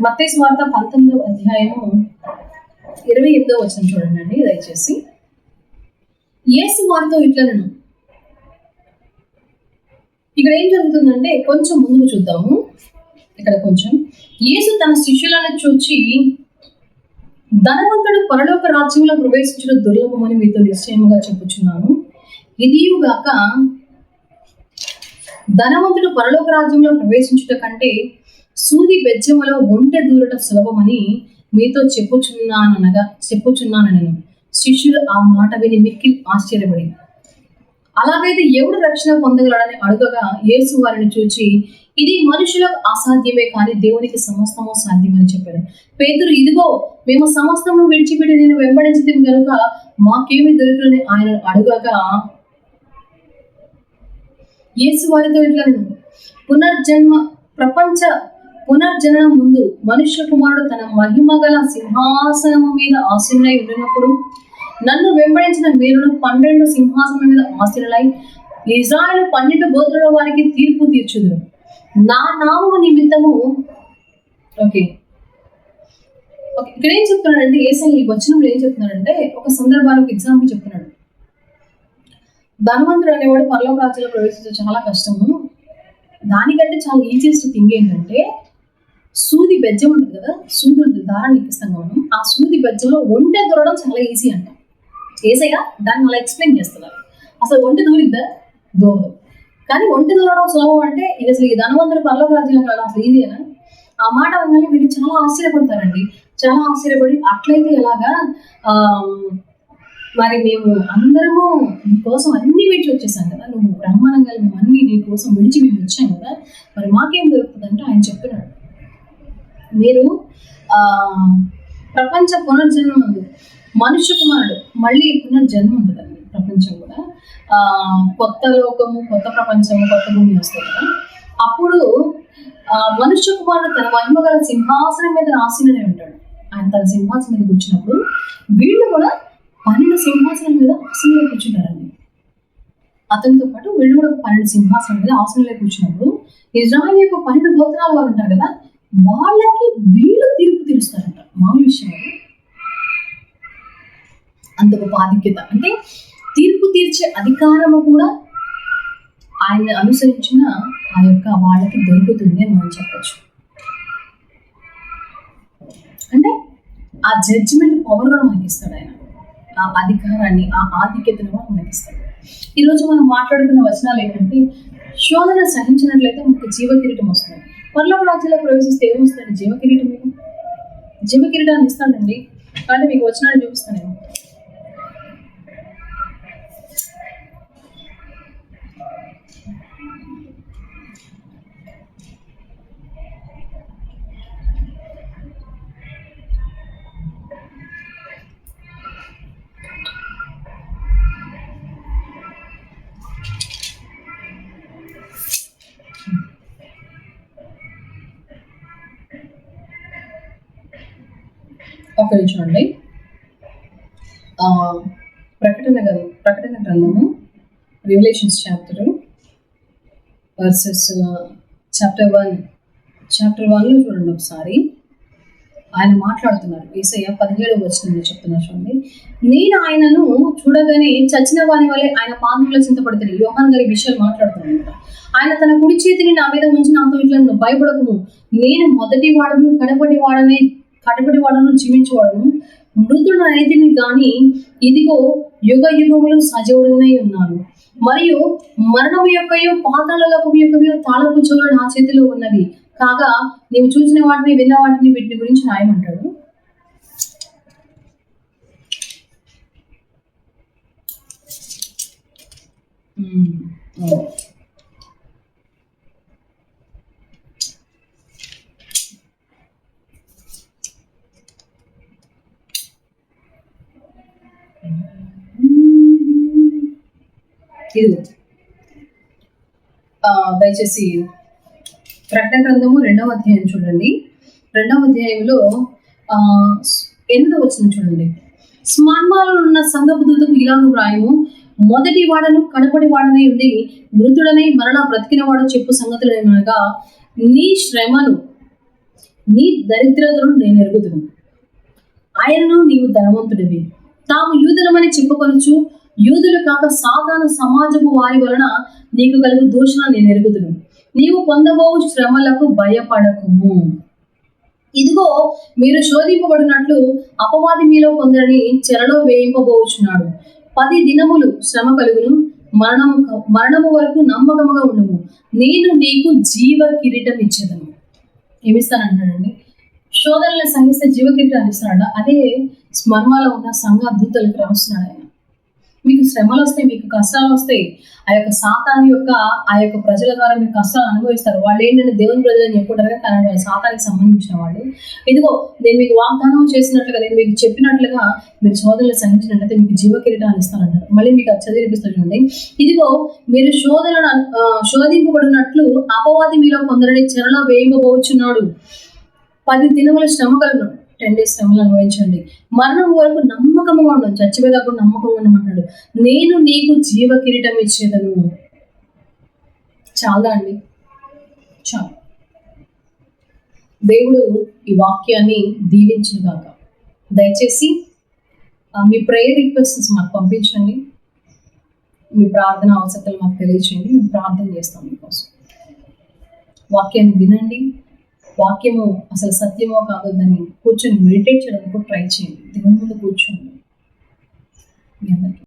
మత్తయి సువార్త 19వ అధ్యాయము 28వ వచనం చూడండి దయచేసి. యేసు వారితో ఇట్లనెను. ఇక్కడ ఏం జరుగుతుందంటే కొంచెం ముందుకు చూద్దాము. ఇక్కడ కొంచెం యేసు తన శిష్యులను చూచి, ధనవంతుడు పరలోక రాజ్యంలో ప్రవేశించడం దుర్లభమని మీతో నిశ్చయముగా చెప్పుచున్నాను. ఇదియుగాక ధనవంతుడు పరలోక రాజ్యంలో ప్రవేశించుట కంటే సూది బెజ్జములో ఒంటె దూరట సులభమని మీతో చెప్పుచున్నాను నేను. శిష్యులు ఆ మాట విని మిక్కిలి ఆశ్చర్యపడి, అలాగైతే ఎవడు రక్షణ పొందగలడని అడుగగా యేసు వారిని చూచి, ఇది మనుషులకు అసాధ్యమే కానీ దేవునికి సమస్తము సాధ్యమని చెప్పాడు. పేతురు, ఇదిగో మేము సమస్తము విడిచిపెట్టి నేను వెంబడించడం కనుక మాకేమి దొరుకులని ఆయన అడుగగా యేసు వారితో ఇట్లనెను, ప్రపంచ పునర్జననం ముందు మనుష్య కుమారుడు తన మహిమ గల సింహాసనము మీద ఆసీనులై ఉండినప్పుడు నన్ను వెంబడించిన మీరును 12 సింహాసనం మీద ఆసీనులై ఇశ్రాయేలు 12 గోత్రాల వారికి తీర్పు తీర్చుదురు. నా నామము నిమిత్తము ఇక్కడ ఏం చెప్తున్నాడంటే యేసయ్య ఈ వచనంలో ఏం చెప్తున్నాడంటే ఒక సందర్భానికి ఎగ్జాంపుల్ చెప్తున్నాడు. ధనవంతుడు అనేవాడు పరలోక రాజ్యంలో ప్రవేశించడం చాలా కష్టము. దానికంటే చాలా ఈజియెస్ట్ థింగ్ ఏంటంటే సూది బెజ్జం ఉంటుంది కదా, సూది ఉంటుంది, దారాన్ని ఎక్కిస్తాం మనం. ఆ సూది బెజ్జంలో ఒంటె దూరడం చాలా ఈజీ అంట. యేసయ్య దాన్ని అలా ఎక్స్ప్లెయిన్ చేస్తున్నారు. అసలు ఒంటె దూరిద్దా? దూరం. కానీ ఒంటె దూరడం సులభం అంటే ఇది అసలు ఈ ధనవంతుడు పరలోక రాజ్యంలో కాదు, అసలు ఈజీనా? ఆ మాట అనగానే వీళ్ళు చాలా ఆశ్చర్యపడతారండి. చాలా ఆశ్చర్యపడి అట్లయితే ఎలాగా, మరి మేము అందరము నీకోసం అన్ని విడిచి వచ్చేసాం కదా, నువ్వు బ్రహ్మాండంగా మేము అన్ని నీ కోసం విడిచి మేము వచ్చాం కదా, మరి మాకేం దొరుకుతుందంటే ఆయన చెప్తున్నాడు, మీరు ప్రపంచ పునర్జన్మ ఉంది, మనుష్య కుమారుడు మళ్ళీ పునర్జన్మ ఉంటుందండి. ప్రపంచం కూడా కొత్త లోకము, కొత్త ప్రపంచము, కొత్త భూమి వస్తుంది కదా. అప్పుడు మనుష్య కుమారుడు తన మహిమ గల సింహాసనం మీద ఆసీనుడై ఉంటాడు. ఆయన తన సింహాసనం మీద కూర్చున్నప్పుడు వీళ్ళు కూడా 12 సింహాసనం మీద ఆసీనులై కూర్చుంటారండి. అతనితో పాటు వీళ్ళు కూడా 12 సింహాసనం మీద ఆసీనులై కూర్చున్నప్పుడు ఇశ్రాయేలు యొక్క 12 గోత్రాల వారు ఉంటారు కదా, వాళ్ళకి వీళ్ళు తీర్పు తీరుస్తారంట. మామూలు విషయం అంత గొప్ప ఆధిక్యత. అంటే తీర్పు తీర్చే అధికారము కూడా ఆయన అనుసరించిన ఆ యొక్క వాళ్ళకి దొరుకుతుంది అని మనం చెప్పచ్చు. అంటే ఆ జడ్జిమెంట్ పవర్ కూడా మనకి ఇస్తాడు ఆయన. ఆ అధికారాన్ని, ఆ ఆధిక్యతను కూడా మనకి ఇస్తాడు. ఈరోజు మనం మాట్లాడుకున్న వచనాలు ఏంటంటే, శోధన సహించినట్లయితే మనకి జీవ కిరీటం వస్తుంది. పరలోక రాజ్యంలో ప్రవేశిస్తే ఏమొస్తుంది? జీవ కిరీటం. మీకు జీవ కిరీటాన్ని ఇస్తానండి. కానీ మీకు వచనాన్ని చూపిస్తానేమో. ఒక నిమిషం అండి. ప్రకటన గ్రంథము రివలేషన్స్ చాప్టర్ 1 చూడండి ఒకసారి. ఆయన మాట్లాడుతున్నారు. యేసయ్య 17వ వచనంలో చెప్తున్నారు చూడండి. నేను ఆయనను చూడగానే చచ్చిన వాని వలె ఆయన పాదముల చింతపడుతుంది. యోహాన్ గారి విషయాలు మాట్లాడుతున్నాడు. ఆయన తన కుడి చేతిని నా మీద ఉంచి నాతో ఇట్లా, భయపడకము, నేను మొదటి వాడను కడపటి వాడను జీవించేవాడను, మృతుడు అయితిని గాని ఇదిగో యుగ యుగములు సజీవుడనై ఉన్నాను, మరియు మరణము యొక్కయు పాతాళ లోకము యొక్కయు తాళపు చెవులు నా చేతిలో ఉన్నవి, కాగా నీవు చూసిన వాటిని విన్న వాటిని వీటి గురించి రాయమంటాడు. ఇది దయచేసి ప్రకటన గ్రంథము 2వ అధ్యాయం చూడండి. 2వ అధ్యాయంలో 8వ వచనం చూడండి. స్మర్మాలో ఉన్న సంఘపు దూతకు ఇలాగు వ్రాయము, మొదటి వాడను కడపటి వాడనై ఉండి మృతుడనై మరలా బ్రతికిన వాడు చెప్పు సంగతులు ఏమనగా, నీ శ్రమను నీ దరిద్రతను నేను ఎరుగుదును. ఆయనను నీవు ధనవంతుడివి. తాము యూదులమని చెప్పుకొనుచు యూదులు కాక సాధారణ సమాజము వారి వలన నీకు కలుగు దూషణ నేను ఎరుగుదును. నీవు పొందబోవు శ్రమలకు భయపడకుము. ఇదిగో మీరు శోధింపబడినట్లు అపవాది మీలో కొందరిని చెరలో వేయింపబోచున్నాడు. 10 దినములు శ్రమ కలుగును, మరణము వరకు నమ్మకముగా ఉండము. నేను నీకు జీవ కిరీటం ఇచ్చేదను. ఏమిస్తానంటాడండి? శోధనలు సహిస్తే జీవ కిరీటం ఇస్తున్నాడు. అదే స్మర్మలో ఉన్న సంఘ దూతలకు రాస్తున్నాడు ఆయన. మీకు శ్రమలు వస్తాయి, మీకు కష్టాలు వస్తాయి. ఆ యొక్క సాతాను యొక్క ఆ యొక్క ప్రజల ద్వారా మీరు కష్టాలు అనుభవిస్తారు. వాళ్ళు ఏంటంటే దేవుని ప్రజలు అని చెప్పుకుంటారు, కానీ వాళ్ళు సాతానికి సంబంధించిన వాళ్ళు. ఇదిగో నేను మీకు వాగ్దానం చేసినట్లుగా, నేను మీకు చెప్పినట్లుగా మీరు శోధనలు సహించినట్లయితే మీకు జీవ కిరీటాన్ని ఇస్తానంటారు. మళ్ళీ మీకు అది చదివిపిస్తాను చూడండి. ఇదిగో మీరు శోధింపబడినట్లు అపవాది మీలో కొందరిని చెరలో వేయబోచున్నాడు. 10 దినముల శ్రమ కలుగును, 10 days శ్రమలు అనుభవించండి. మరణం వరకు నమ్మకంగా ఉండదు, చచ్చిపోయేటప్పుడు నమ్మకంగా ఉండమంటాడు. నేను నీకు జీవ కిరీటం ఇచ్చేదను. చాలా అండి, చాలు. దేవుడు ఈ వాక్యాన్ని దీవించును గాక. దయచేసి మీ ప్రేయర్ రిక్వెస్ట్స్ మాకు పంపించండి. మీ ప్రార్థన అవసరాలు మాకు తెలియచేయండి. మేము ప్రార్థన చేస్తాం మీకోసం. వాక్యాన్ని వినండి. వాక్యము అసలు సత్యమో కాదో దాన్ని కూర్చొని మెడిటేట్ చేయడానికి ట్రై చేయండి. దేవుని ముందు కూర్చోండి. మీ అందరికీ